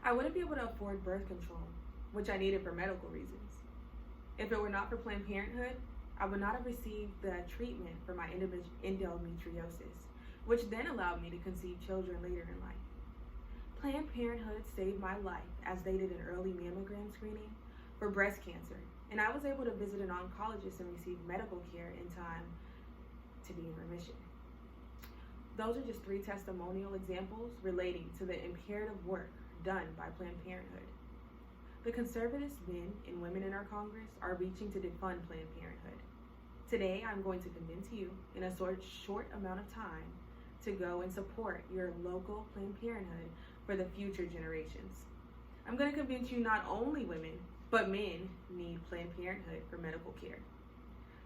I wouldn't be able to afford birth control, which I needed for medical reasons. If it were not for Planned Parenthood, I would not have received the treatment for my endometriosis, which then allowed me to conceive children later in life. Planned Parenthood saved my life as they did an early mammogram screening for breast cancer, and I was able to visit an oncologist and receive medical care in time to be in remission. Those are just 3 testimonial examples relating to the imperative work done by Planned Parenthood. The conservative men and women in our Congress are reaching to defund Planned Parenthood. Today, I'm going to convince you in a short amount of time to go and support your local Planned Parenthood for the future generations. I'm going to convince you not only women, but men need Planned Parenthood for medical care.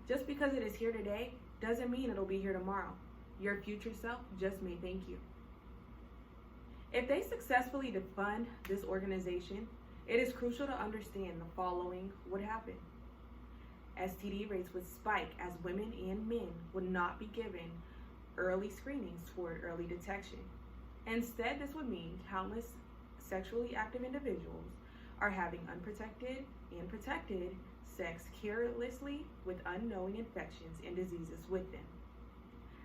Just because it is here today doesn't mean it'll be here tomorrow. Your future self just may thank you. If they successfully defund this organization, it is crucial to understand the following would happen. STD rates would spike as women and men would not be given early screenings toward early detection. Instead, this would mean countless sexually active individuals are having unprotected and protected sex carelessly with unknowing infections and diseases with them.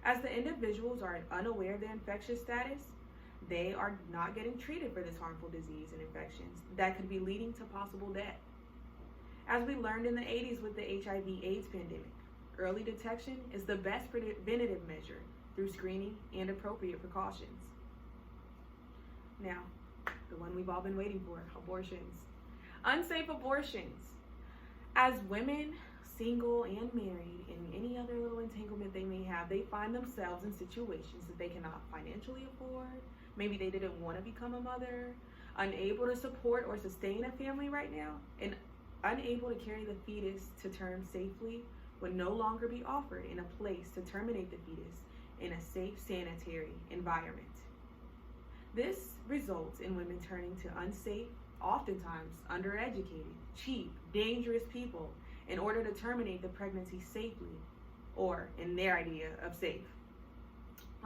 As the individuals are unaware of their infectious status, they are not getting treated for this harmful disease and infections that could be leading to possible death. As we learned in the 80s with the HIV/AIDS pandemic, early detection is the best preventative measure through screening and appropriate precautions. Now, the one we've all been waiting for, abortions. Unsafe abortions. As women, single and married, and any other little entanglement they may have, they find themselves in situations that they cannot financially afford. Maybe they didn't want to become a mother, unable to support or sustain a family right now, and unable to carry the fetus to term safely would no longer be offered in a place to terminate the fetus in a safe, sanitary environment. This results in women turning to unsafe, oftentimes undereducated, cheap, dangerous people in order to terminate the pregnancy safely, or in their idea of safe.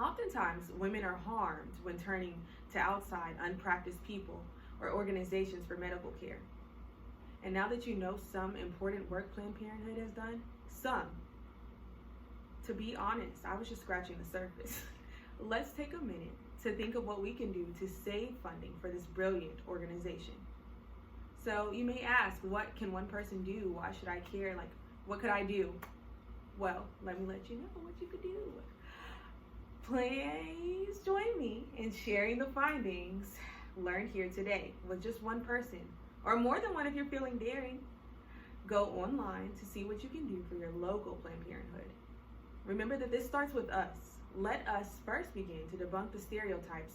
Oftentimes, women are harmed when turning to outside, unpracticed people or organizations for medical care. And now that you know some important work Planned Parenthood has done, to be honest, I was just scratching the surface. Let's take a minute to think of what we can do to save funding for this brilliant organization. So you may ask, what can one person do? Why should I care? Like, what could I do? Well, let me let you know what you could do. Please join me in sharing the findings learned here today with just one person, or more than one if you're feeling daring. Go online to see what you can do for your local Planned Parenthood. Remember that this starts with us. Let us first begin to debunk the stereotypes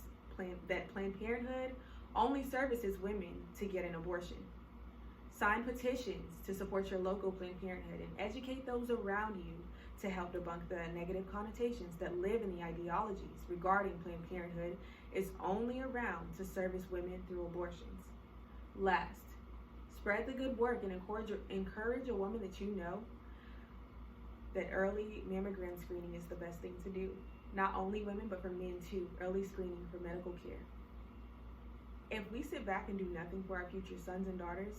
that Planned Parenthood only services women to get an abortion. Sign petitions to support your local Planned Parenthood and educate those around you to help debunk the negative connotations that live in the ideologies regarding Planned Parenthood is only around to service women through abortions. Last, spread the good work and encourage a woman that you know that early mammogram screening is the best thing to do. Not only women, but for men too. Early screening for medical care. If we sit back and do nothing for our future sons and daughters,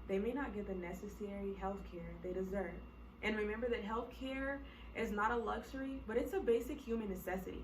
they may not get the necessary health care they deserve. And remember that health care is not a luxury, but it's a basic human necessity.